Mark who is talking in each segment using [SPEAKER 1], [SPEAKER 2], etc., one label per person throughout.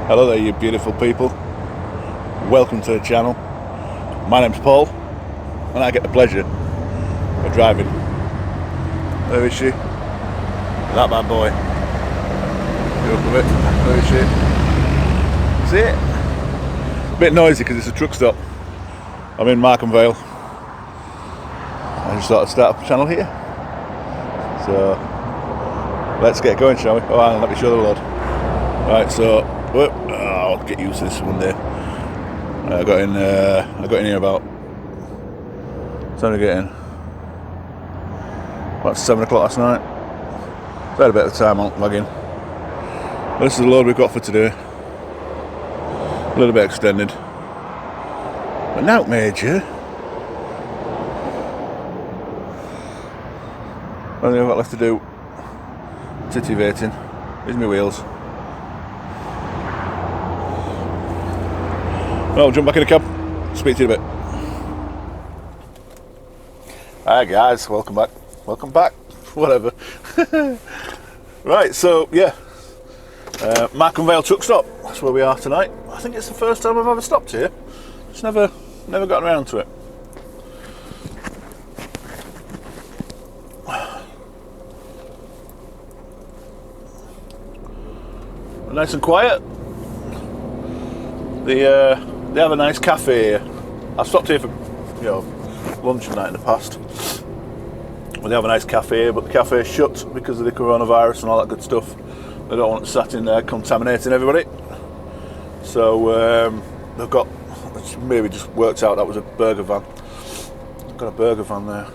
[SPEAKER 1] Hello there, you beautiful people. Welcome to the channel. My name's Paul, and I get the pleasure of driving. Where is she? That bad boy. Go up a bit. Where is she? See it? A bit noisy because it's a truck stop. I'm in Markham Vale. I just thought I'd start up a channel here. So let's get going, shall we? Oh, hang on, let me show the road. Right, so I'll get used to this one day. I got in here about. Time to get in. About 7 o'clock last night. So I had a bit of time on logging. This is the load we've got for today. A little bit extended. But now, Major. Only I've got left to do. Titivating. Here's my wheels. Well, jump back in the cab. Speak to you in a bit. Hi guys, welcome back. Welcome back. Whatever. Right, so yeah. Markham Vale truck stop. That's where we are tonight. I think it's the first time I've ever stopped here. Just never gotten around to it. Nice and quiet. They have a nice cafe here. I've stopped here for lunch and that in the past. Well, they have a nice cafe here, but the cafe is shut because of the coronavirus and all that good stuff. They don't want it sat in there contaminating everybody. So they've got, which maybe just worked out that was a burger van. They've got a burger van there.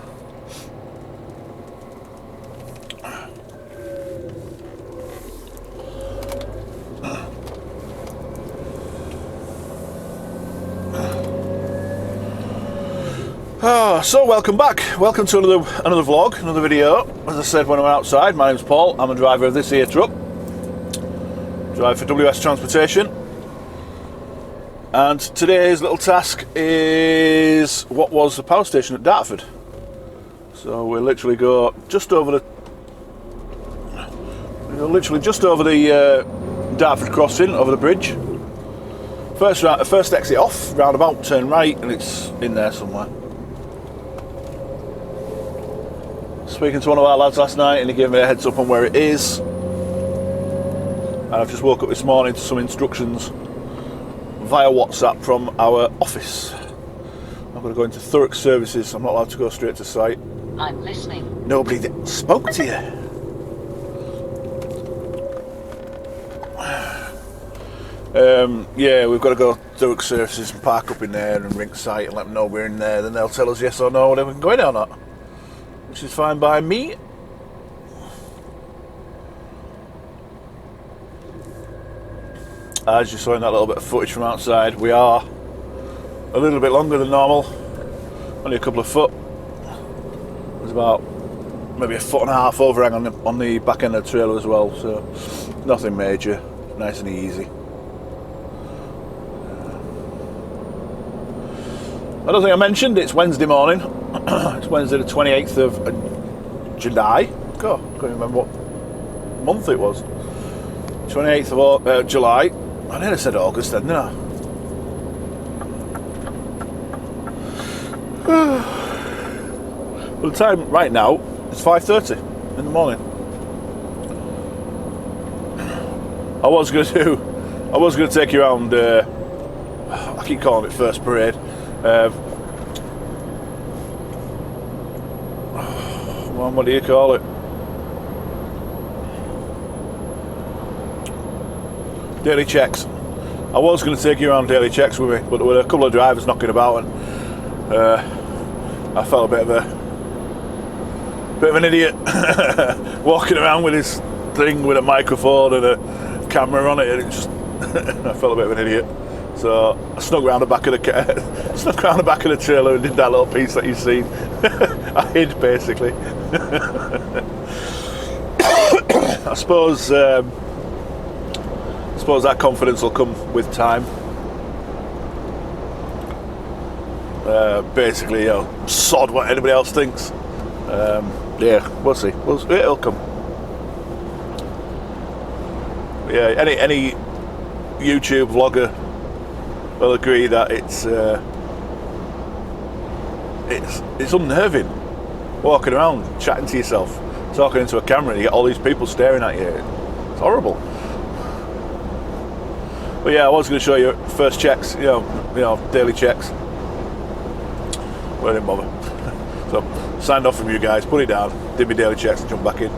[SPEAKER 1] So welcome back. Welcome to another vlog, another video. As I said when I went outside, my name's Paul. I'm a driver of this here truck. Drive for WS Transportation. And today's little task is what was the power station at Dartford. So we'll literally go just over the Dartford crossing, over the bridge. First exit off, roundabout, turn right, and it's in there somewhere. Speaking to one of our lads last night, and he gave me a heads up on where it is. And I've just woke up this morning to some instructions via WhatsApp from our office. I've got to go into Thurrock Services. I'm not allowed to go straight to site.
[SPEAKER 2] I'm listening.
[SPEAKER 1] Nobody spoke to you. Yeah, we've got to go Thurrock Services and park up in there and ring site and let them know we're in there. Then they'll tell us yes or no whether we can go in or not. Which is fine by me. As you saw in that little bit of footage from outside, we are a little bit longer than normal. Only a couple of foot. There's about maybe a foot and a half overhang on the back end of the trailer as well, so nothing major, nice and easy. I don't think I mentioned it's Wednesday morning. It's Wednesday the 28th of July. God, I can't remember what month it was. 28th of July. I nearly said August then, didn't I? Well, the time right now is 5:30 in the morning. I was going to take you around. I keep calling it First Parade. What do you call it? Daily checks. I was going to take you around daily checks with me, but there were a couple of drivers knocking about, and I felt a bit of an idiot walking around with this thing with a microphone and a camera on it, and it just I felt a bit of an idiot. So I snuck round the back of the trailer and did that little piece that you've seen. I hid basically. I suppose that confidence will come with time. Basically, sod what anybody else thinks. Yeah, we'll see. It'll come. Yeah, any YouTube vlogger will agree that it's unnerving walking around chatting to yourself, talking into a camera, and you get all these people staring at you. It's horrible. But yeah, I was going to show you first checks, you know, daily checks. Well, I didn't bother. So signed off from you guys, put it down, did my daily checks and jumped back in.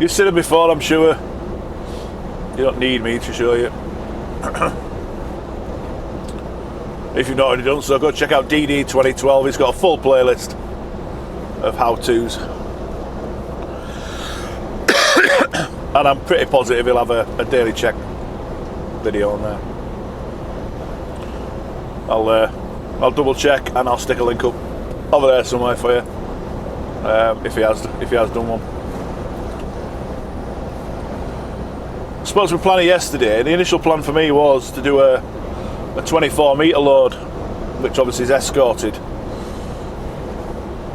[SPEAKER 1] You've seen them before, I'm sure. You don't need me to show you. If you've not already done so, go check out DD 2012. He's got a full playlist of how-tos. And I'm pretty positive he'll have a daily check video on there. I'll double check and I'll stick a link up over there somewhere for you, if he has done one. I suppose we planned it yesterday. The initial plan for me was to do a 24 metre load, which obviously is escorted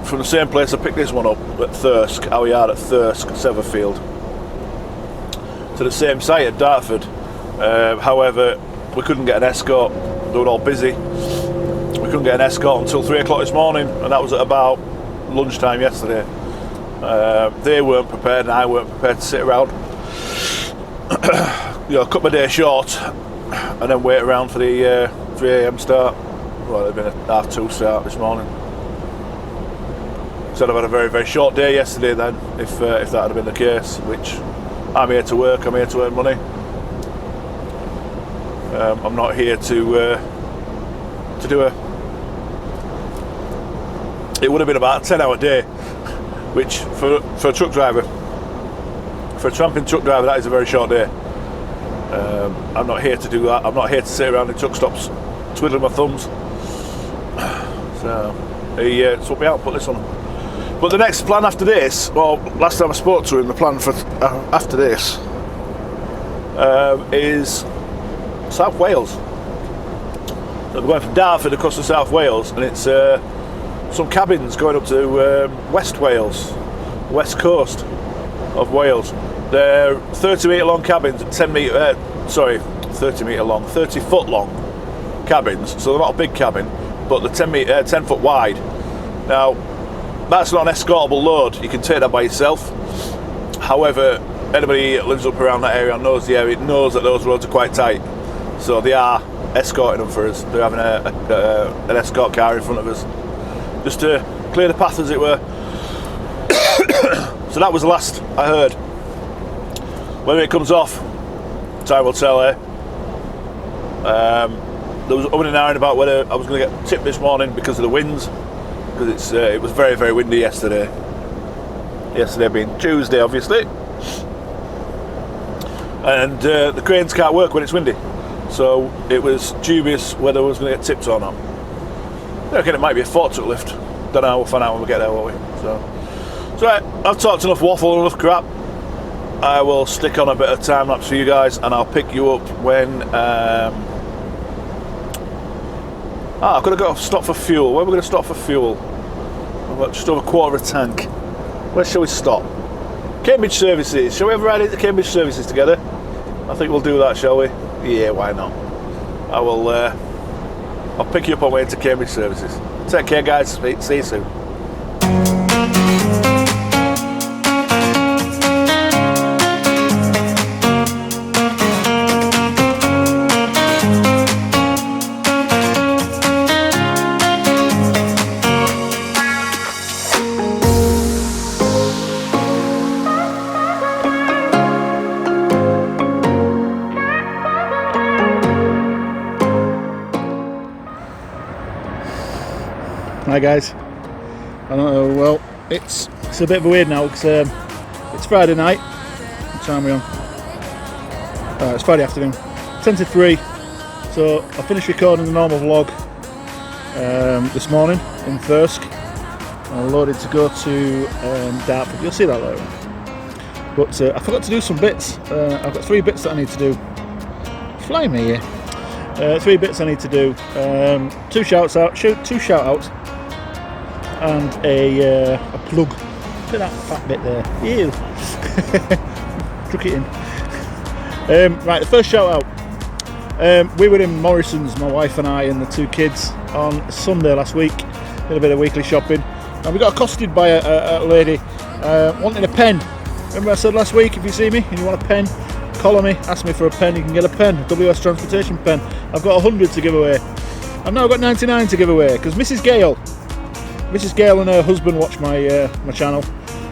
[SPEAKER 1] from the same place I picked this one up at Thirsk, our yard at Thirsk, Severfield, to the same site at Dartford. However, we couldn't get an escort. They were all busy. We couldn't get an escort until 3 o'clock this morning, and that was at about lunchtime yesterday. They weren't prepared and I weren't prepared to sit around, cut my day short and then wait around for the 3 AM start. Well, it'd been a 2:30 start this morning. So I'd have had a very, very short day yesterday then, if that had been the case, which I'm here to work, I'm here to earn money. I'm not here to do it would have been about a 10-hour day, which for a truck driver, for a tramping truck driver, that is a very short day. I'm not here to do that. I'm not here to sit around in truck stops twiddling my thumbs. So he swapped me out, put this on. But the next plan after this, well, last time I spoke to him, the plan for after this is South Wales. So we're going from Dartford across to South Wales, and it's some cabins going up to West Wales, west coast of Wales. They're 30 metre long cabins, 30 foot long cabins, so they're not a big cabin, but they're 10 foot wide. Now, that's not an escortable load, you can take that by yourself. However, anybody that lives up around that area knows the area, knows that those roads are quite tight, so they are escorting them for us. They're having an escort car in front of us, just to clear the path, as it were. So that was the last I heard. Whether it comes off, time will tell, eh? There was umming and ahhing about whether I was going to get tipped this morning because of the winds, because it was very, very windy yesterday. Yesterday being Tuesday, obviously, and the cranes can't work when it's windy, so it was dubious whether I was going to get tipped or not. I reckon it might be a forklift lift. Don't know. We'll find out when we get there, won't we? So right, I've talked enough waffle and enough crap. I will stick on a bit of time lapse for you guys, and I'll pick you up when I've got to go stop for fuel. Where are we going to stop for fuel? I've got just over a quarter of a tank. Where shall we stop? Cambridge Services. Shall we ever ride into Cambridge Services together? I think we'll do that, shall we? Yeah, why not? I'll pick you up on the way into Cambridge Services. Take care, guys. See you soon.
[SPEAKER 2] Hi guys, I don't know, well, it's a bit of a weird now because it's Friday night. What time are we on? It's Friday afternoon, 10 to 3, so I finished recording the normal vlog this morning in Thirsk. I'm loaded to go to Dartford. You'll see that later. But I forgot to do some bits. I've got 3 bits that I need to do. Fly me here. 3 bits I need to do. 2 shout outs and a plug. Look at that fat bit there. Ew. Took it in. Right, the first shout out. We were in Morrison's, my wife and I and the two kids, on Sunday last week. Did a bit of weekly shopping, and we got accosted by a lady wanting a pen. Remember I said last week, if you see me and you want a pen, call me, ask me for a pen, you can get a pen, a WS Transportation pen. I've got 100 to give away. I've now got 99 to give away, because Mrs. Gale and her husband watch my channel,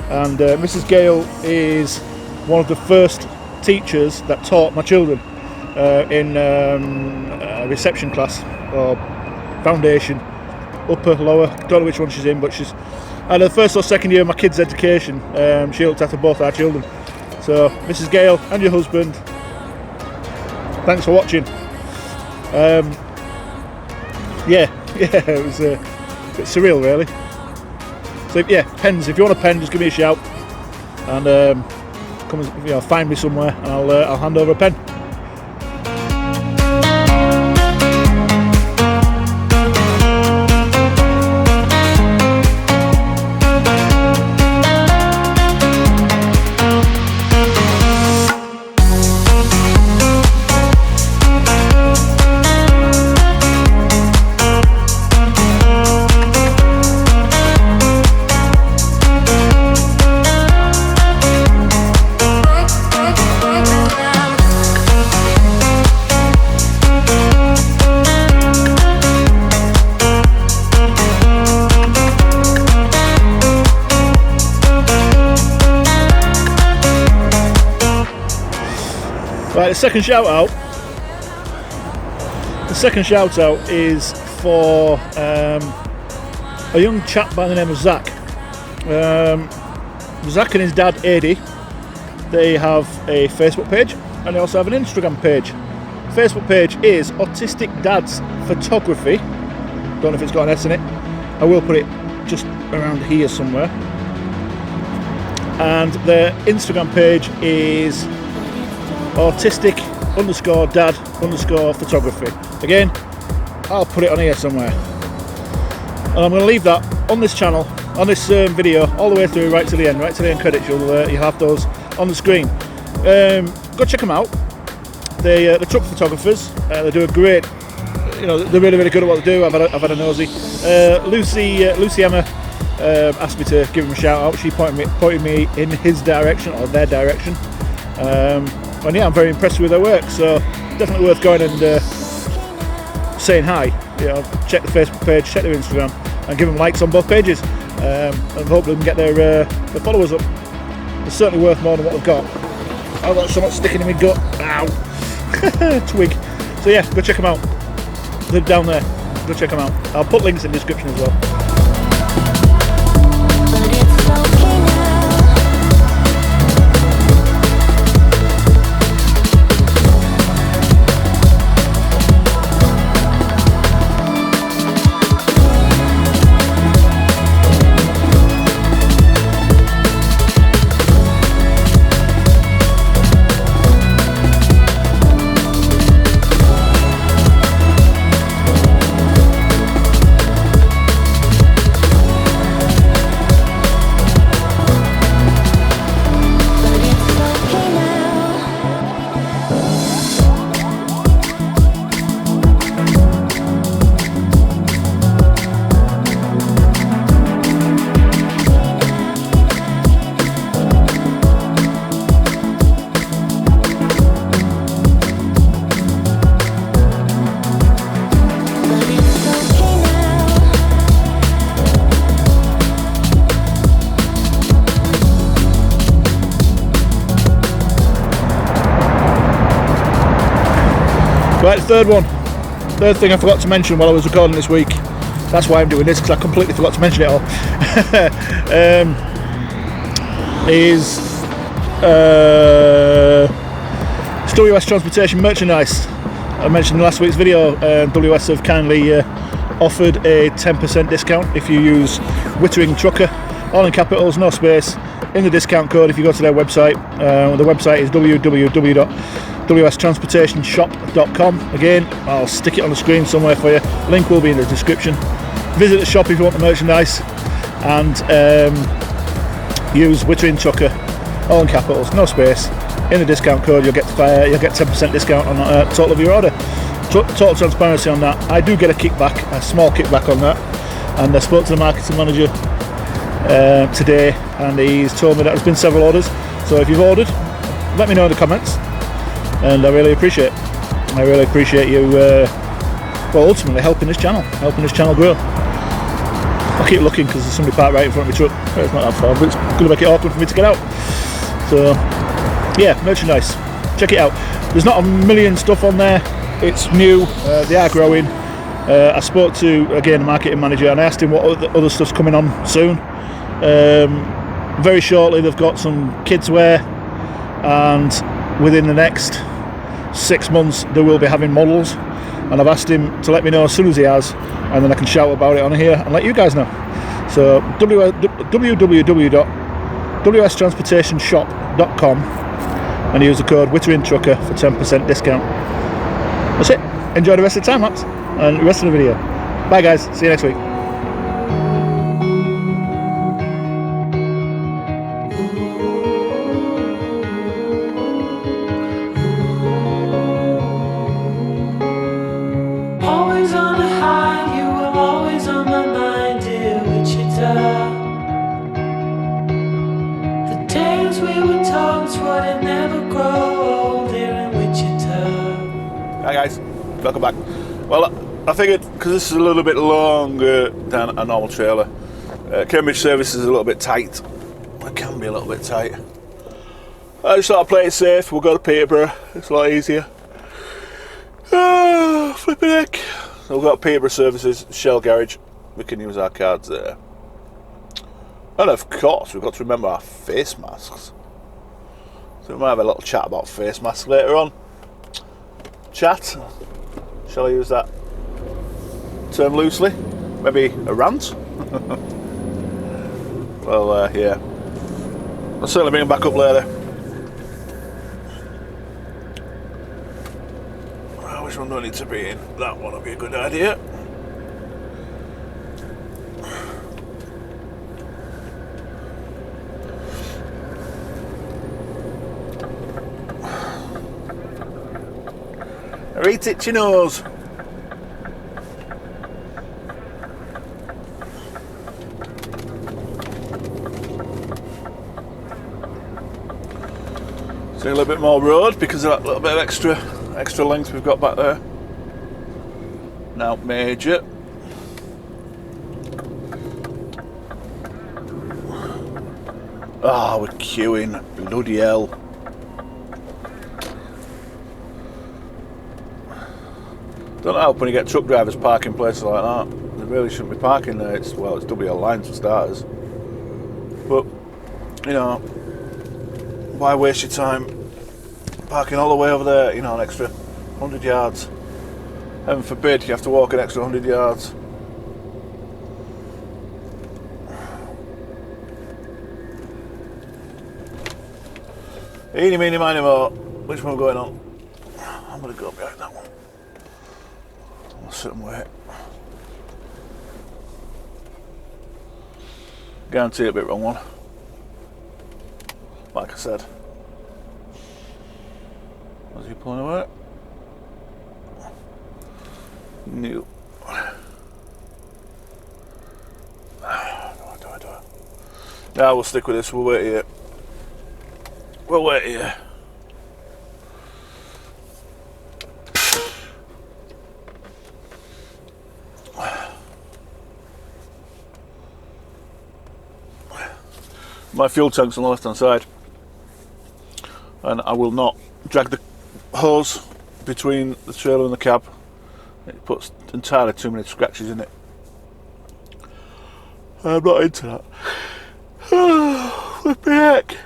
[SPEAKER 2] and Mrs. Gale is one of the first teachers that taught my children in a reception class, or foundation, upper, lower, don't know which one she's in, but she's either the first or second year of my kids' education. She looked after both our children. So Mrs. Gale and your husband, thanks for watching. Yeah, it was a bit surreal really. So yeah, pens, if you want a pen, just give me a shout, and come and find me somewhere, and I'll hand over a pen. Right, the second shout out is for a young chap by the name of Zach. Zach and his dad Adi, they have a Facebook page and they also have an Instagram page. Facebook page is Autistic Dad's Photography. Don't know if it's got an S in it. I will put it just around here somewhere. And their Instagram page is autistic_dad_photography. Again, I'll put it on here somewhere, and I'm going to leave that on this channel, on this video, all the way through, right to the end credits. You'll have those on the screen. Go check them out. They're truck photographers. They do a great, they're really good at what they do. I've had a nosy. Lucy Emma asked me to give them a shout out. She pointed me in his direction, or their direction. And yeah, I'm very impressed with their work, so definitely worth going and saying hi. Check the Facebook page, check their Instagram, and give them likes on both pages, and hopefully we can get their followers up. It's certainly worth more than what they've got. I've got something sticking in my gut. Ow! Twig. So yeah, go check them out. They're down there. Go check them out. I'll put links in the description as well. Right, the third thing I forgot to mention while I was recording this week. That's why I'm doing this, because I completely forgot to mention it all. Is WS Transportation merchandise. I mentioned in last week's video, WS have kindly offered a 10% discount if you use Wittering Trucker, all in capitals, no space, in the discount code if you go to their website. The website is www.wstransportationshop.com. Again, I'll stick it on the screen somewhere for you. Link will be in the description. Visit the shop if you want the merchandise, and use Wittering Trucker, all in capitals, no space, in the discount code, you'll get 10% discount on total of your order. Total transparency on that. I do get a kickback, a small kickback on that, and I spoke to the marketing manager today, and he's told me that there's been several orders. So if you've ordered, let me know in the comments, and I really appreciate you well, ultimately helping this channel grow. I keep looking because there's somebody parked right in front of my truck. Well, it's not that far, but it's going to make it awkward for me to get out. So yeah, merchandise, check it out. There's not a million stuff on there. It's new, they are growing. I spoke to, again, the marketing manager, and I asked him what other stuff's coming on soon. Very shortly they've got some kids wear, and within the next 6 months they will be having models, and I've asked him to let me know as soon as he has, and then I can shout about it on here and let you guys know. So www.wstransportationshop.com and use the code Wittering Trucker for 10% discount. That's it. Enjoy the rest of the time lapse and the rest of the video. Bye guys, see you next week.
[SPEAKER 3] Always on the high, you were always on my mind, dear Wichita. The days we were told would never grow old here in Wichita.
[SPEAKER 1] Hi guys, welcome back. Well, I figured, because this is a little bit longer than a normal trailer, Cambridge service is a little bit tight. It can be a little bit tight. I just thought I'd play it safe. We'll go to Peterborough, it's a lot easier. Flipping heck. So we've got Peterborough services, Shell Garage. We can use our cards there. And of course, we've got to remember our face masks. So we might have a little chat about face masks later on. Chat. Shall I use that term loosely? Maybe a rant? Well, yeah. I'll certainly bring them back up later. Which one do I need to be in? That one would be a good idea. Right itch your nose. See a little bit more road because of that little bit of extra length we've got back there. Now major. Ah, we're queuing. Bloody hell. Don't help when you get truck drivers parking places like that. They really shouldn't be parking there. It's WL lines for starters. But, you know, why waste your time parking all the way over there, you know, an extra 100 yards. Heaven forbid you have to walk an extra 100 yards. Eeny, meeny, miny, mo. Which one are we going on? I'm going to go behind that one. I'll sit and wait. Guarantee it'll be the wrong one. Like I said. Was he pulling away? No. Do it. Nah, we'll stick with this. We'll wait here. We'll wait here. My fuel tank's on the left hand side, and I will not drag the hose between the trailer and the cab. It puts entirely too many scratches in it. I'm not into that. Flip me heck. I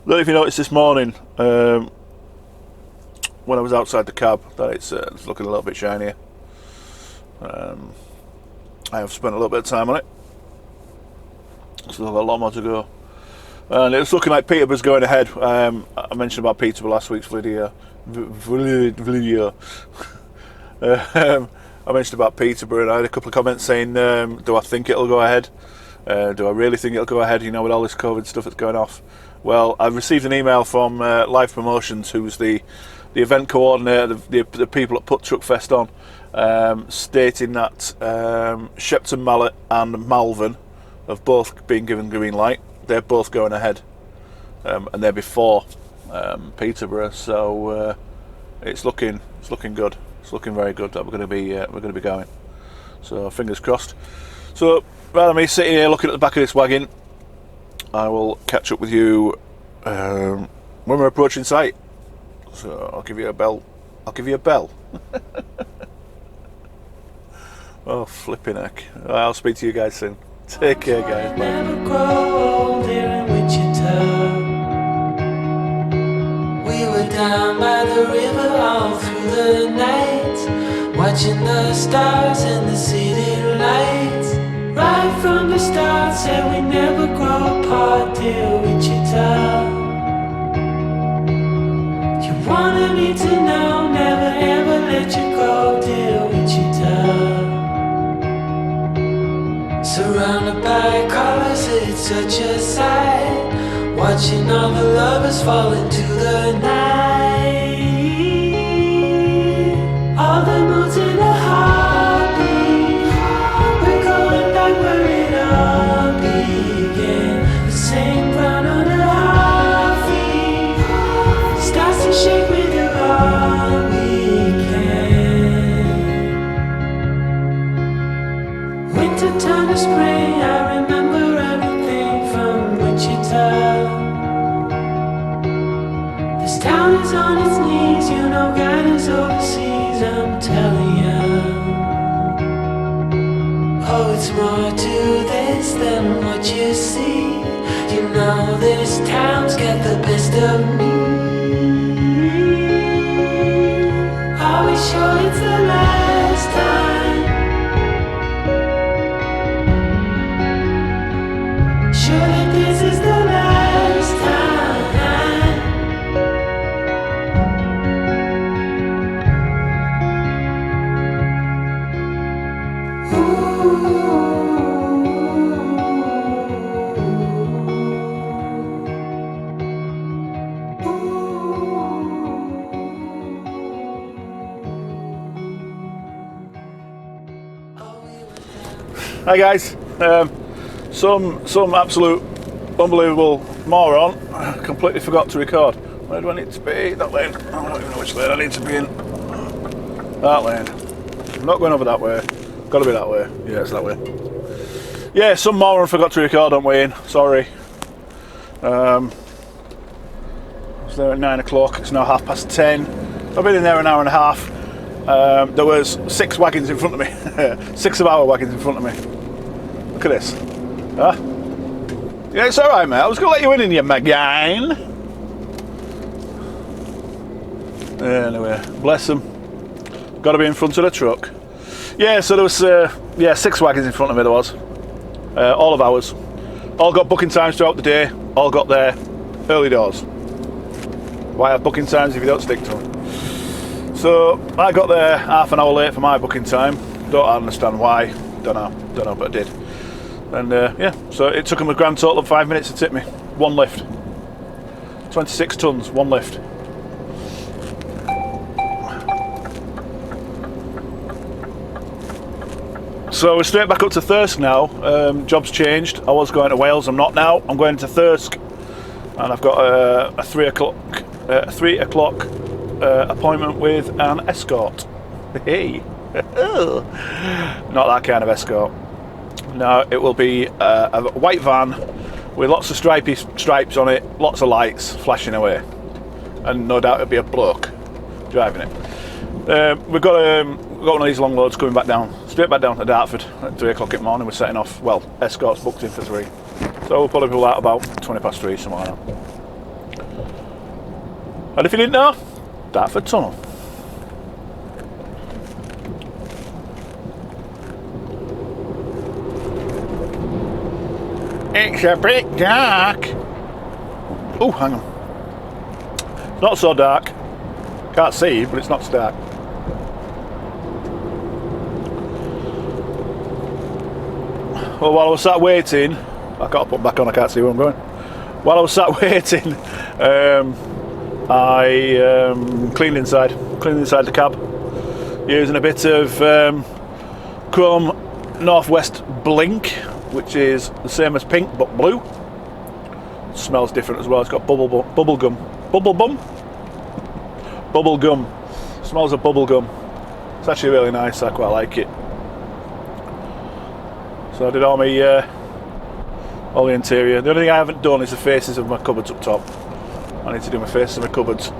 [SPEAKER 1] don't know if you noticed this morning when I was outside the cab that it's looking a little bit shinier. I have spent a little bit of time on it. Still got a lot more to go. And it's looking like Peterborough's going ahead. I mentioned about Peterborough last week's video. I mentioned about Peterborough and I had a couple of comments saying, do I think it'll go ahead? Do I really think it'll go ahead, you know, with all this COVID stuff that's going off? Well, I've received an email from Live Promotions, who's the event coordinator, the people that put Truck Fest on, stating that Shepton Mallet and Malvern have both been given green light. They're both going ahead, and they're before Peterborough, so it's looking good. It's looking very good that we're going to be going. So fingers crossed. So rather than me sitting here looking at the back of this wagon, I will catch up with you when we're approaching site. So I'll give you a bell. Oh, flipping heck. I'll speak to you guys soon. Take care, guys. Bye.
[SPEAKER 3] Never grow old here in Wichita. We were down by the river all through the night, watching the stars and the city lights. Right from the start, said we never grow apart, dear Wichita. You wanted me to know, never ever let you go, dear Wichita. Surrounded by colors, it's such a sight, watching all the lovers fall into the night. All the moods in a heartbeat. We're going back where it all began. The same ground on the heartbeat. Starts to shake with you all we can. Winter turn to spring, I remember everything from Wichita. This town is on its knees, you know God is overseas, I'm telling you. Oh, it's more to this than what you see. You know this town's got the best of me. Are we sure it's the last time? Sure that this is the last time.
[SPEAKER 1] Hi guys, some absolute unbelievable moron completely forgot to record. Where do I need to be? That lane. I don't even know which lane I need to be in. That lane. I'm not going over that way. Got to be that way. Yeah, it's that way. Yeah, some moron forgot to record on way in. Sorry. I was there at 9 o'clock. It's now 10:30. I've been in there an hour and a half. There was 6 wagons in front of me. 6 of our wagons in front of me. Look at this. Huh? Yeah, it's alright, mate. I was going to let you in your magain. Anyway, bless them. Got to be in front of the truck. Yeah, so there was 6 wagons in front of me. There was all of ours. All got booking times throughout the day. All got there early doors. Why have booking times if you don't stick to them? So I got there half an hour late for my booking time. Don't understand why. Don't know, but I did. And yeah, so it took them a grand total of 5 minutes to tip me. One lift. 26 tons, one lift. So we're straight back up to Thirsk now. Job's changed. I was going to Wales, I'm not now. I'm going to Thirsk, and I've got a 3 o'clock appointment with an escort. Hey, not that kind of escort. No, it will be a white van with lots of stripes on it, lots of lights flashing away, and no doubt it'll be a bloke driving it. We've got one of these long loads coming back down, straight back down to Dartford at 3 o'clock in the morning. We're setting off. Well, escort's booked in for 3, so we'll probably pull out about 20 past 3, something like that. And if you didn't know, Dartford Tunnel. It's a bit dark. Oh, hang on. It's not so dark. Can't see, but it's not so dark. Well, while I was sat waiting, I've got to put back on, I can't see where I'm going. While I was sat waiting, I cleaned inside the cab using a bit of Chrome Northwest Blink, which is the same as pink but blue. It smells different as well. It's got bubble gum. Smells of bubble gum. It's actually really nice. I quite like it. So I did all the interior. The only thing I haven't done is the faces of my cupboards up top. I need to do my faces of my cupboards.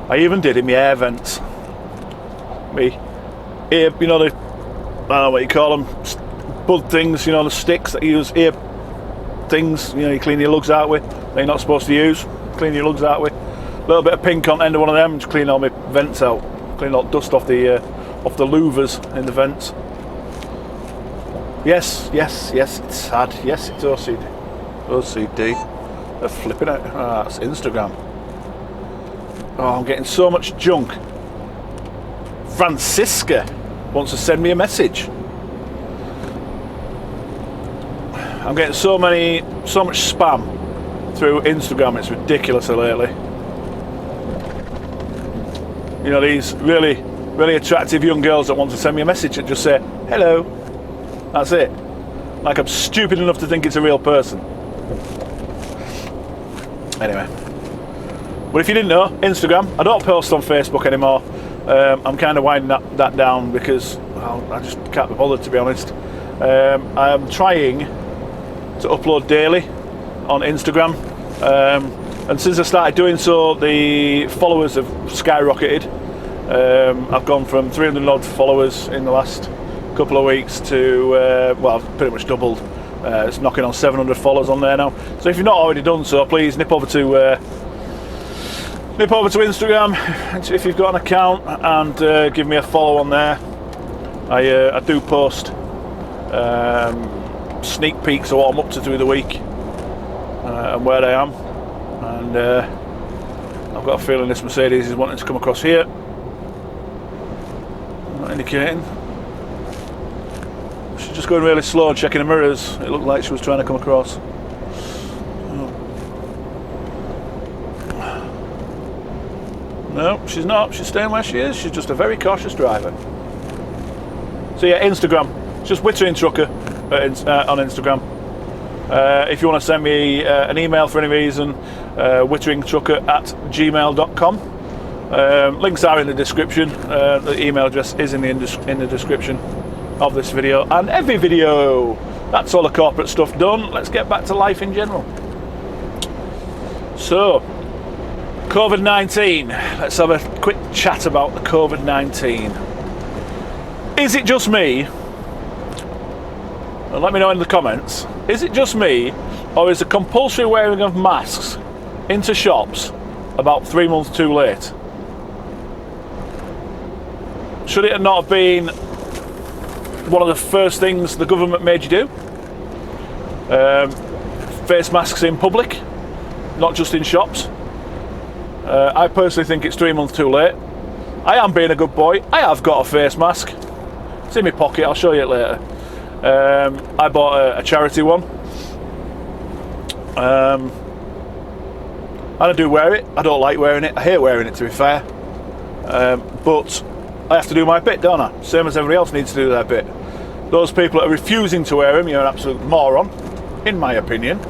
[SPEAKER 1] I even did in my air vents. Me ear, you know, the, I don't know what you call them, bud things, you know, the sticks that you use, ear things, you know, you clean your lugs out with, that you're not supposed to use, clean your lugs out with. A little bit of pink on the end of one of them to clean all my vents out, clean all the dust off the louvers in the vents. Yes, it's sad. Yes, it's OCD. They're flipping it. Ah, that's Instagram. Oh, I'm getting so much junk. Francisca wants to send me a message. I'm getting so much spam through Instagram. It's ridiculous lately. You know, these really, really attractive young girls that want to send me a message and just say hello. That's it. Like I'm stupid enough to think it's a real person. Anyway. But if you didn't know, Instagram, I don't post on Facebook anymore. I'm kind of winding that down because I just can't be bothered, to be honest. I'm trying to upload daily on Instagram. And since I started doing so, the followers have skyrocketed. I've gone from 300 odd followers in the last couple of weeks to, well, I've pretty much doubled. It's knocking on 700 followers on there now. So if you've not already done so, please nip over to Instagram if you've got an account and give me a follow on there. I do post sneak peeks of what I'm up to through the week and where I am. And I've got a feeling this Mercedes is wanting to come across here. Not indicating. She's just going really slow and checking the mirrors. It looked like she was trying to come across. No, she's not. She's staying where she is. She's just a very cautious driver. So yeah, Instagram. It's just Wittering Trucker on Instagram. If you want to send me an email for any reason, witteringtrucker@gmail.com. Links are in the description. The email address is in the description of this video and every video. That's all the corporate stuff done. Let's get back to life in general. So, COVID-19. Let's have a quick chat about the COVID-19. Is it just me? And let me know in the comments. Is it just me, or is the compulsory wearing of masks into shops about 3 months too late? Should it not have been one of the first things the government made you do? Face masks in public, not just in shops. I personally think it's 3 months too late. I am being a good boy. I have got a face mask. It's in my pocket, I'll show you it later. I bought a charity one. And I do wear it. I don't like wearing it. I hate wearing it, to be fair. But I have to do my bit, don't I? Same as everybody else needs to do their bit. Those people that are refusing to wear them, you're an absolute moron, in my opinion.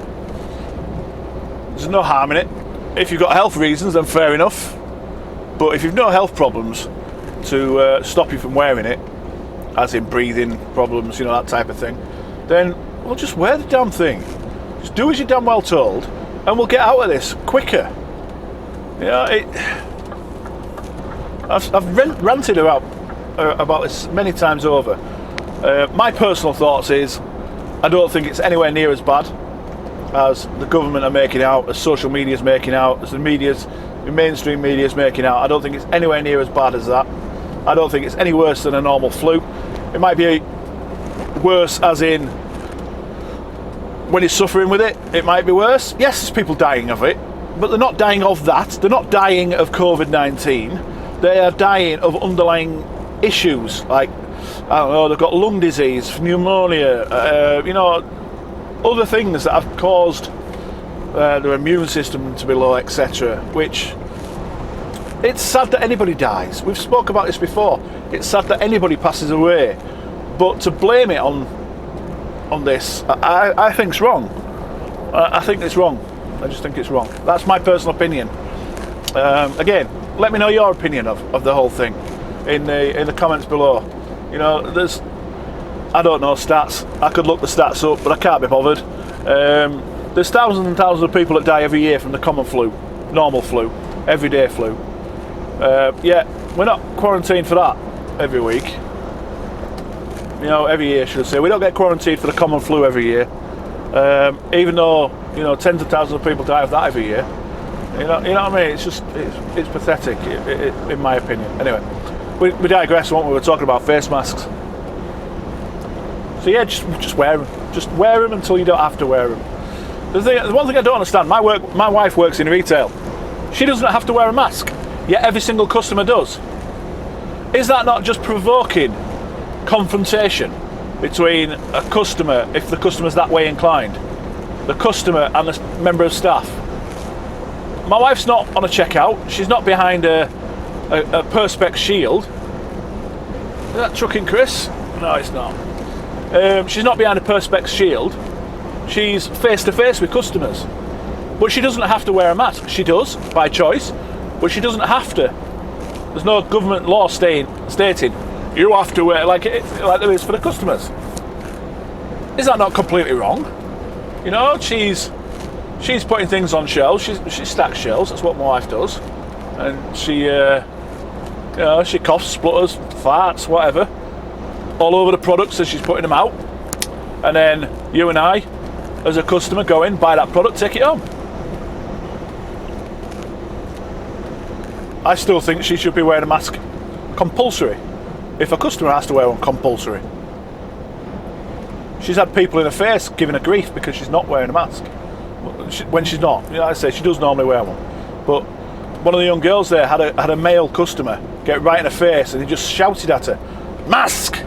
[SPEAKER 1] There's no harm in it. If you've got health reasons, then fair enough. But if you've no health problems to stop you from wearing it, as in breathing problems, you know, that type of thing, then, well, just wear the damn thing. Just do as you're damn well told, and we'll get out of this quicker. You know, I've ranted about this many times over. My personal thoughts is, I don't think it's anywhere near as bad as the government are making out, as social media is making out, as the mainstream media is making out. I don't think it's anywhere near as bad as that. I don't think it's any worse than a normal flu. It might be worse as in when you're suffering with it, it might be worse. Yes, there's people dying of it, but they're not dying of that. They're not dying of COVID-19. They are dying of underlying issues like
[SPEAKER 2] I don't know, they've got lung disease, pneumonia, other things that have caused their immune system to be low, etc. Which, it's sad that anybody dies. We've spoke about this before. It's sad that anybody passes away, but to blame it on this, I think it's wrong. I think it's wrong. I just think it's wrong. That's my personal opinion. Again, let me know your opinion of the whole thing in the comments below. You know, I don't know stats. I could look the stats up, but I can't be bothered. There's thousands and thousands of people that die every year from the common flu, normal flu, everyday flu. Yeah, we're not quarantined for that every week. You know, every year, should I say. We don't get quarantined for the common flu every year. Even though, you know, tens of thousands of people die of that every year. You know what I mean? It's just, it's pathetic, in my opinion. Anyway, we digress on what we were talking about, face masks. So yeah, just wear them. Just wear them until you don't have to wear them. The one thing I don't understand, my wife works in retail. She doesn't have to wear a mask, yet every single customer does. Is that not just provoking confrontation between a customer, if the customer's that way inclined, the customer and the member of staff? My wife's not on a checkout. She's not behind a perspex shield. Is that trucking Chris? No, it's not. She's not behind a perspex shield. She's face to face with customers, but she doesn't have to wear a mask. She does by choice, but she doesn't have to. There's no government law stating you have to wear like there is for the customers. Is that not completely wrong? You know, she's putting things on shelves. She stacks shelves. That's what my wife does, and she she coughs, splutters, farts, whatever, all over the products as she's putting them out, and then you and I, as a customer, go in, buy that product, take it home. I still think she should be wearing a mask compulsory. If a customer has to wear one, compulsory. She's had people in her face giving her grief because she's not wearing a mask. When she's not, you know, like I say, she does normally wear one. But one of the young girls there had a male customer get right in her face, and he just shouted at her, "Mask!"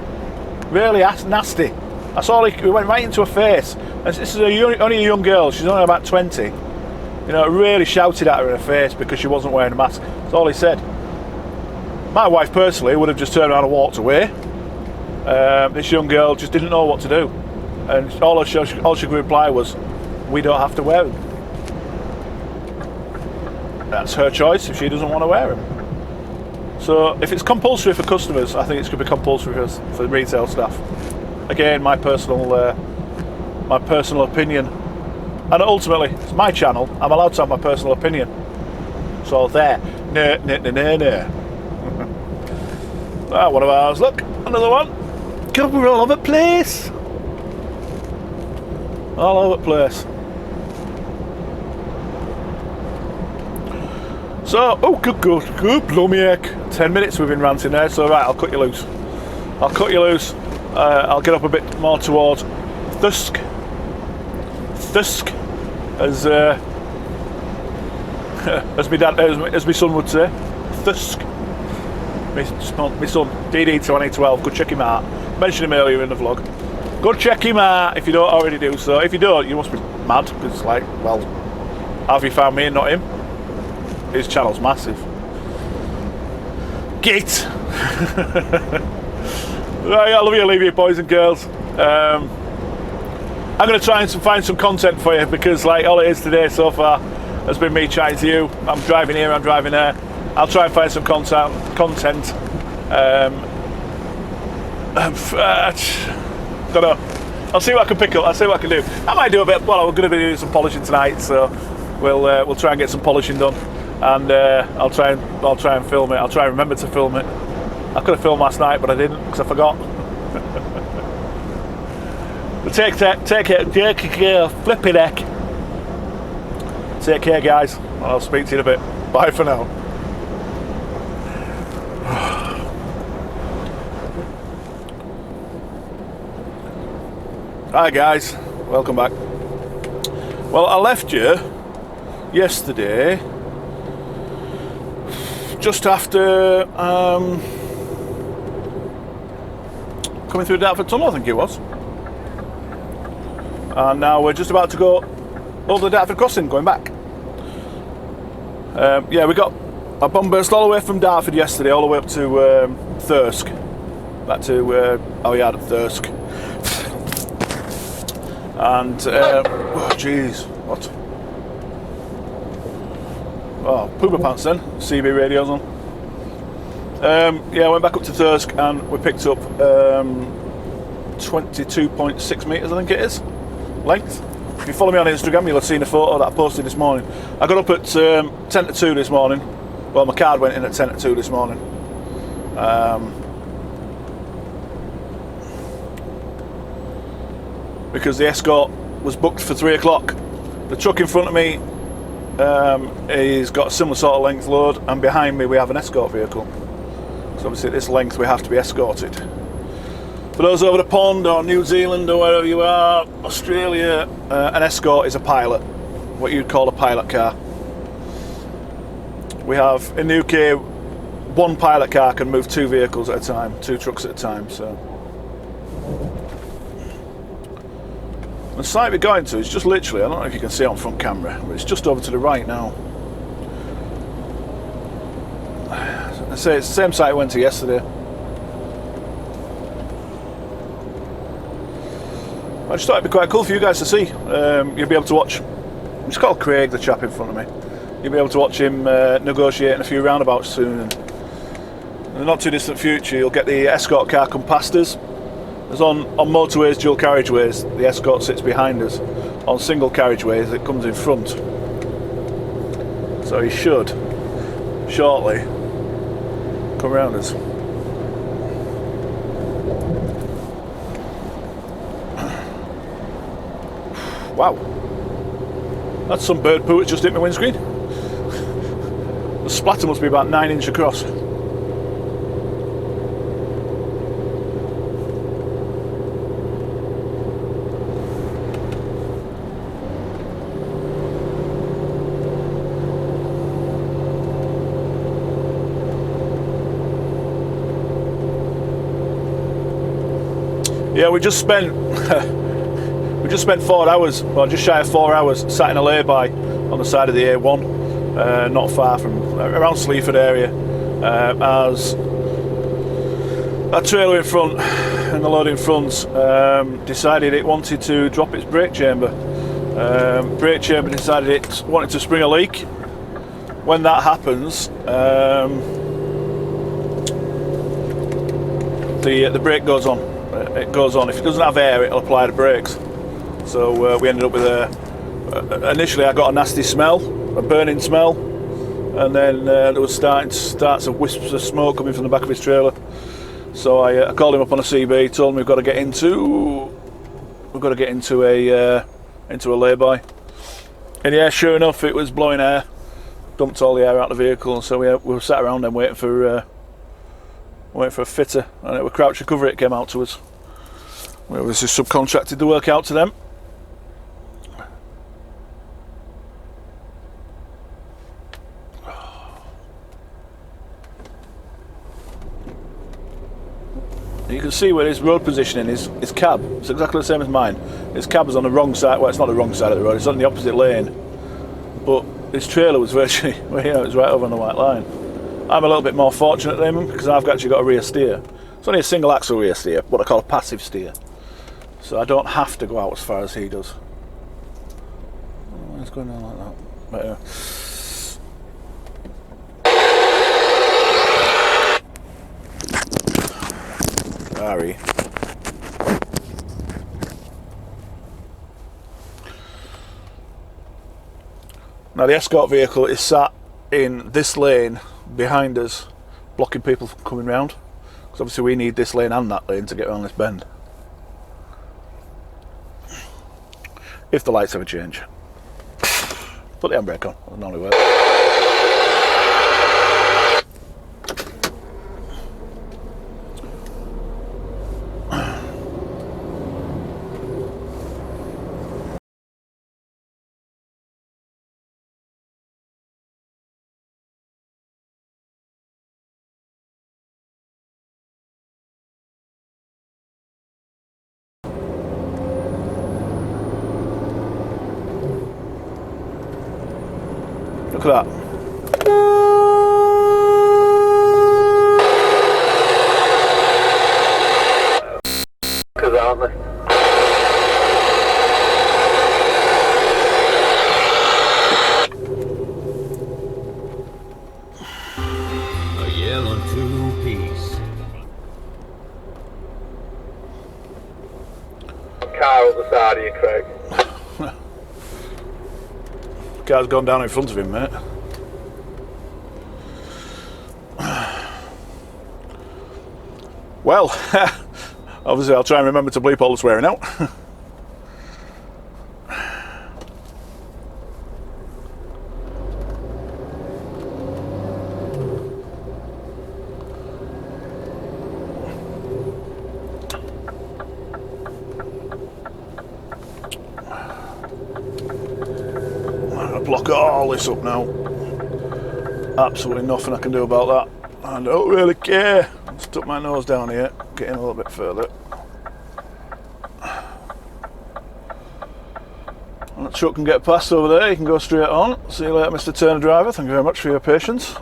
[SPEAKER 2] Really nasty. That's all he went right into her face. And this is only a young girl. She's only about 20. You know, really shouted at her in her face because she wasn't wearing a mask. That's all he said. My wife personally would have just turned around and walked away. This young girl just didn't know what to do, and all she could reply was, "We don't have to wear them." That's her choice if she doesn't want to wear them. So if it's compulsory for customers, I think it's going to be compulsory for retail staff. Again, my personal opinion, and ultimately it's my channel. I'm allowed to have my personal opinion. So there, no. Ah, one of ours. Look, another one. God, we're all over the place. All over the place. So, oh, good, blooming heck. 10 minutes we've been ranting there, so right, I'll cut you loose. I'll get up a bit more towards Thusk, as my son would say, Thusk. My son, DD2012, go check him out. Mentioned him earlier in the vlog. Go check him out if you don't already do so. If you don't, you must be mad, because it's like, well, how have you found me and not him? His channel's massive. Git! Right, I love you, leave you, boys and girls. I'm going to try and find some content for you, because like all it is today so far has been me chatting to you. I'm driving here, I'm driving there. I'll try and find some content. Don't know. I'll see what I can pick up. I'll see what I can do. I might do a bit. Well, we're going to be doing some polishing tonight, so we'll try and get some polishing done, and I'll try and film it. I'll try and remember to film it. I could have filmed last night, but I didn't because I forgot. But take care, flipping heck. Take care, guys. I'll speak to you in a bit. Bye for now. Hi guys, welcome back. Well, I left you yesterday just after
[SPEAKER 1] coming through Dartford Tunnel, I think it was. And now we're just about to go over the Dartford crossing, going back. Yeah, we got a bomb burst all the way from Dartford yesterday, all the way up to Thirsk. Back to our yard at Thirsk. And, oh jeez, what? Oh, pooper pants then, CB radio's on. Yeah, I went back up to Thirsk and we picked up 22.6 metres, I think it is, length. If you follow me on Instagram, you'll have seen a photo that I posted this morning. I got up at 10 to 2 this morning. Well, my card went in at 10 to 2 this morning. Because the escort was booked for 3 o'clock. The truck in front of me is got a similar sort of length load, and behind me we have an escort vehicle. So obviously at this length we have to be escorted. For those over the pond or New Zealand or wherever you are, Australia, an escort is a pilot, what you'd call a pilot car. We have, in the UK, one pilot car can move 2 vehicles at a time, 2 trucks at a time. So the site we're going to is just literally, I don't know if you can see on front camera, but it's just over to the right now. I say it's the same site I went to yesterday. I just thought it'd be quite cool for you guys to see. You'll be able to watch, it's called Craig, the chap in front of me. You'll be able to watch him negotiating a few roundabouts soon. And in the not too distant future, you'll get the escort car come past us. As on motorways, dual carriageways, the escort sits behind us. On single carriageways, it comes in front. So he should shortly come around us. Wow, that's some bird poo that just hit my windscreen. The splatter must be about 9 inches across. Yeah, we just spent 4 hours, well just shy of 4 hours, sat in a lay-by on the side of the A1, not far from, around Sleaford area, as that trailer in front, and the load in front, decided it wanted to drop its brake chamber. Brake chamber decided it wanted to spring a leak. When that happens, the brake goes on. It goes on. If it doesn't have air, it'll apply the brakes. So we ended up with initially I got a nasty smell, a burning smell, and then there was starts of wisps of smoke coming from the back of his trailer. So I called him up on a CB, told him we've got to get into a lay-by. And yeah, sure enough, it was blowing air, dumped all the air out of the vehicle. So we were sat around then waiting for a fitter, and it was Crouch Recovery. It came out to us. We obviously subcontracted the work out to them. You can see where his road positioning is. His cab, it's exactly the same as mine. His cab was on the wrong side. Well, it's not the wrong side of the road. It's on the opposite lane. But his trailer was virtually, well, it was right over on the white line. I'm a little bit more fortunate than him because I've actually got a rear steer. It's only a single axle rear steer, what I call a passive steer. So I don't have to go out as far as he does. Oh, it's going on like that. But anyway. Sorry. Now the escort vehicle is sat in this lane behind us, blocking people from coming round. Because obviously we need this lane and that lane to get around this bend. If the lights ever change. Put the handbrake on, it'll normally work. Look at that.
[SPEAKER 4] Aren't they?
[SPEAKER 5] A yellow two-piece.
[SPEAKER 4] Car on the side of you, Craig.
[SPEAKER 1] Car's gone down in front of him, mate. Well, obviously I'll try and remember to bleep all the swearing out. I'm going to block all this up now. Absolutely nothing I can do about that. I don't really care. Stuck my nose down here, getting a little bit further. And the truck can get past over there, you can go straight on. See you later, Mr. Turner driver. Thank you very much for your patience.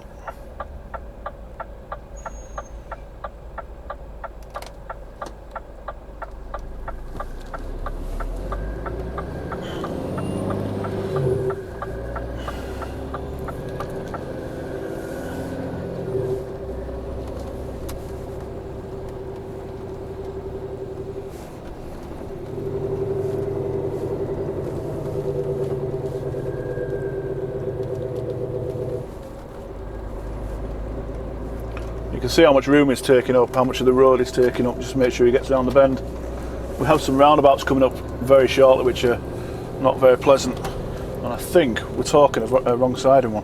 [SPEAKER 1] You can see how much room he's taking up, how much of the road he's taking up, just to make sure he gets down the bend. We have some roundabouts coming up very shortly which are not very pleasant, and I think we're talking of a wrong siding one.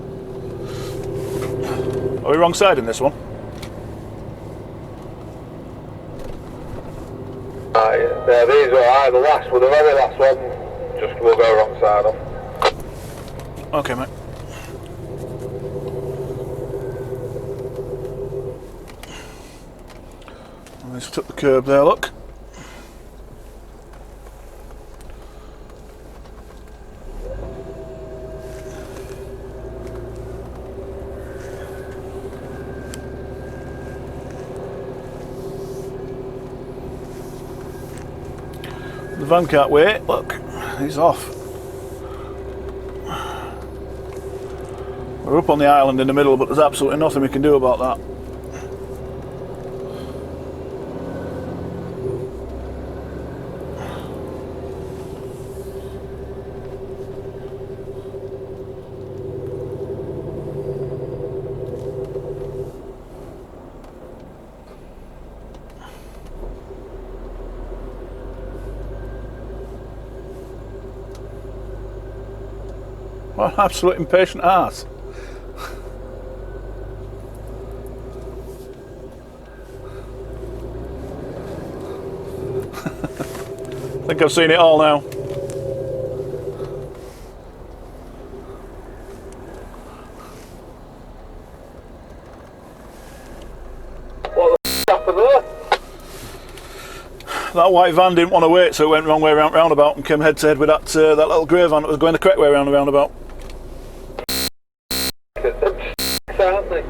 [SPEAKER 1] Are we wrong siding this one?
[SPEAKER 4] Yeah, these were the last one, the very last one, just we'll go wrong side on.
[SPEAKER 1] Okay, mate. Let's took the curb there, look. The van can't wait, look, he's off. We're up on the island in the middle, but there's absolutely nothing we can do about that. What an absolute impatient ass. I think I've seen it all now.
[SPEAKER 4] What the happened there?
[SPEAKER 1] That white van didn't want to wait, so it went wrong way round roundabout and came head to head with that that little grey van that was going the correct way round the roundabout.
[SPEAKER 4] Aren't they?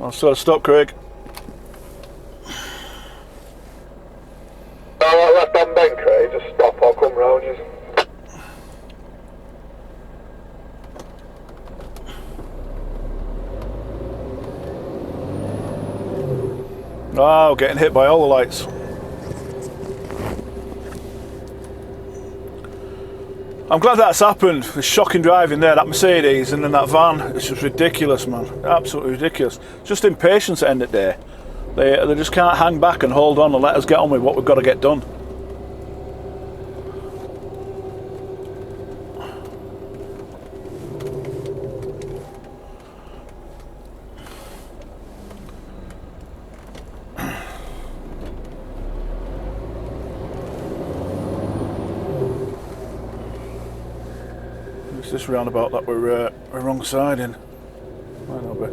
[SPEAKER 1] I'll sort of stop, Craig.
[SPEAKER 4] Alright, left hand bend, Craig, just stop, I'll come round you.
[SPEAKER 1] Oh, getting hit by all the lights. I'm glad that's happened. The shocking driving there, that Mercedes and then that van, it's just ridiculous, man. Absolutely ridiculous. It's just impatience at the end of the day. They just can't hang back and hold on and let us get on with what we've got to get done.
[SPEAKER 2] It's this roundabout that we're wrong side in. Might not be.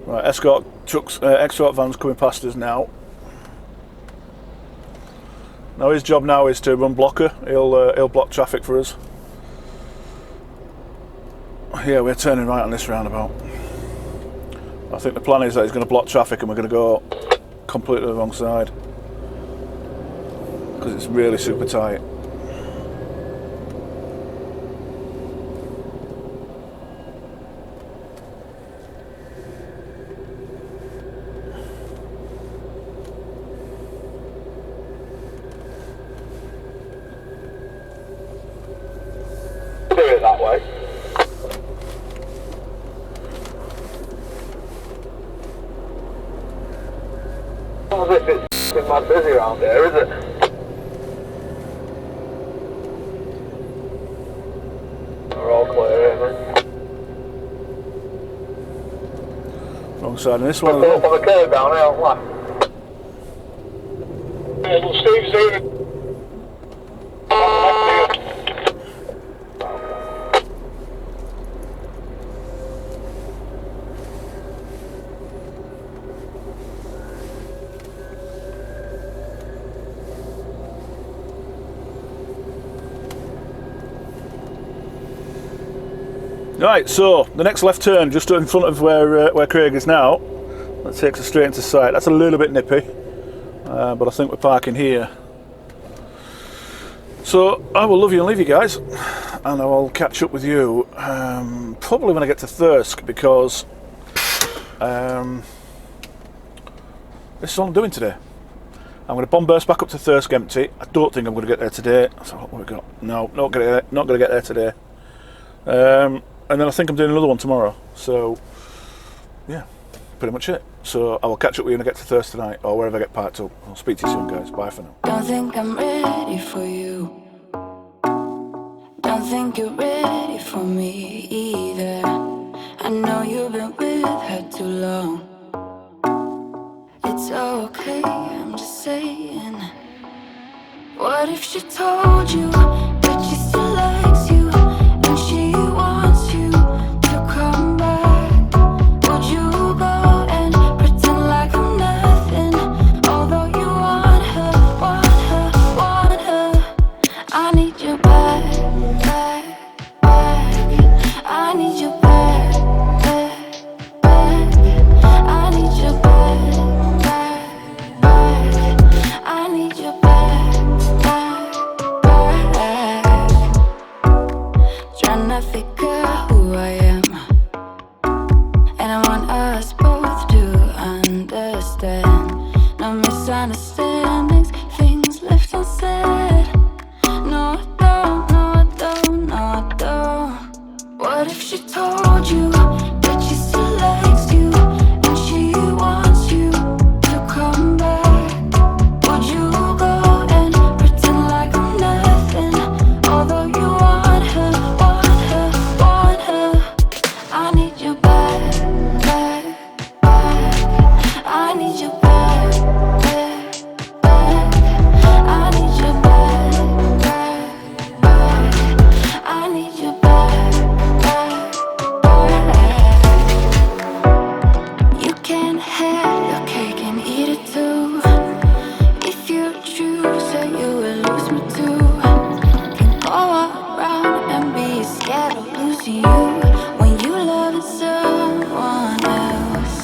[SPEAKER 2] Right, escort trucks, escort vans coming past us now. Now his job now is to run blocker. He'll block traffic for us. Yeah, we're turning right on this roundabout. I think the plan is that he's going to block traffic and we're going to go completely the wrong side because it's really super tight.
[SPEAKER 4] Do it that way. Not as if it's f***ing mad busy around here, is it? We're all clear here, mate.
[SPEAKER 2] Wrong side, and this one.
[SPEAKER 4] We're up on the curve down here on left. Yeah, well, Steve's here.
[SPEAKER 2] Right, so the next left turn, just in front of where Craig is now, that takes us straight into sight. That's a little bit nippy, but I think we're parking here. So I will love you and leave you guys, and I will catch up with you probably when I get to Thirsk, because this is all I'm doing today. I'm going to bomb burst back up to Thirsk empty. I don't think I'm going to get there today. So what have we got? No, not going to get there today. And then I think I'm doing another one tomorrow. So, yeah, pretty much it. So I will catch up with you when I get to Thirsk tonight, or wherever I get parked up. I'll speak to you soon, guys. Bye for now.
[SPEAKER 3] Don't think I'm ready for you. Don't think you're ready for me either. I know you've been with her too long. It's okay, I'm just saying. What if she told you that she still likes you and she wants you to come back? Would you go and pretend like I'm nothing, although you want her, want her, want her? I need you back, back, back. I need you back, back, back. I need you back, back, back. I need you back, back, back. Tryna figure who I am, and I want us both to understand. No misunderstandings, things left unsaid. No, I don't, no, I don't, no, I don't. What if she told you that she still likes you and she wants you to come back? Would you go and pretend like I'm nothing, although you want her, want her, want her? I need you back, back, back. I need you back, back, back. I need you back, back, back. I need you back, back, back. You can have your cake and eat it too. If you choose it, you will lose me too. Can go around and be scared of losing you when you love someone else.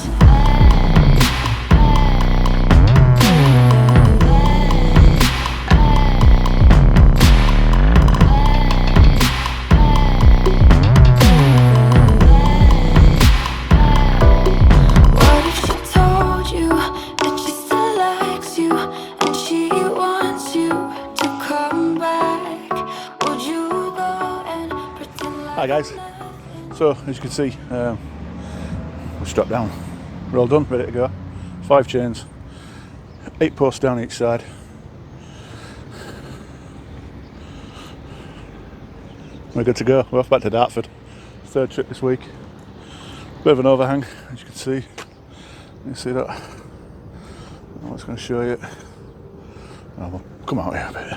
[SPEAKER 3] What if she told you that she still likes you and she wants you to come back? Would you go and pretend like
[SPEAKER 2] Hi guys. So as you can see, we're strapped down. We're all done, ready to go. 5 chains, 8 posts down each side. We're good to go. We're off back to Dartford. 3rd trip this week. Bit of an overhang, as you can see. You see that? I'm just going to show you. Oh, we'll come out here a bit.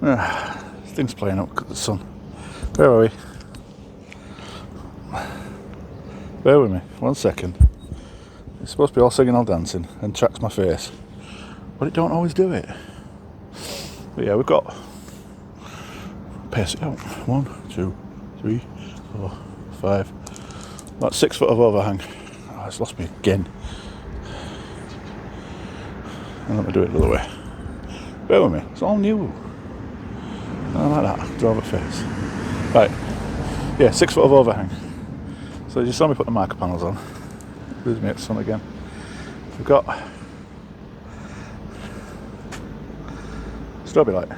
[SPEAKER 1] This thing's playing up because of the sun. Where are we? Bear with me, 1 second. It's supposed to be all singing, all dancing, and tracks my face. But it don't always do it. But yeah, we've got... pace it out. 1, 2, 3, 4, 5. About 6 foot of overhang. Oh, it's lost me again. And let me do it the other way. Bear with me, it's all new. I like that, drove at face. Right, yeah, 6 foot of overhang. So you saw me put the marker panels on. Lose me at the sun again. We've got strobe light.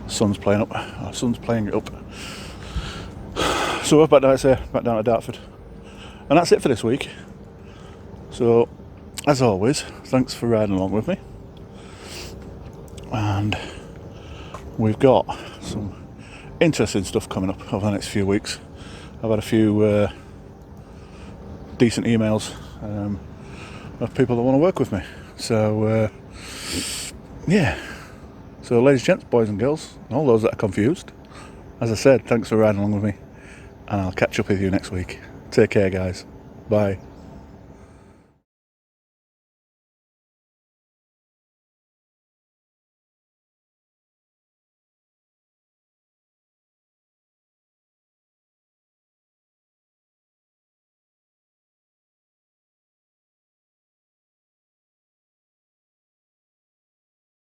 [SPEAKER 1] Sun's playing up. Oh, sun's playing it up. So we're back down to Dartford. And that's it for this week. So, as always, thanks for riding along with me. And we've got some interesting stuff coming up over the next few weeks. I've had a few decent emails of people that want to work with me. So, yeah. So, ladies, gents, boys and girls, and all those that are confused, as I said, thanks for riding along with me. And I'll catch up with you next week. Take care, guys. Bye.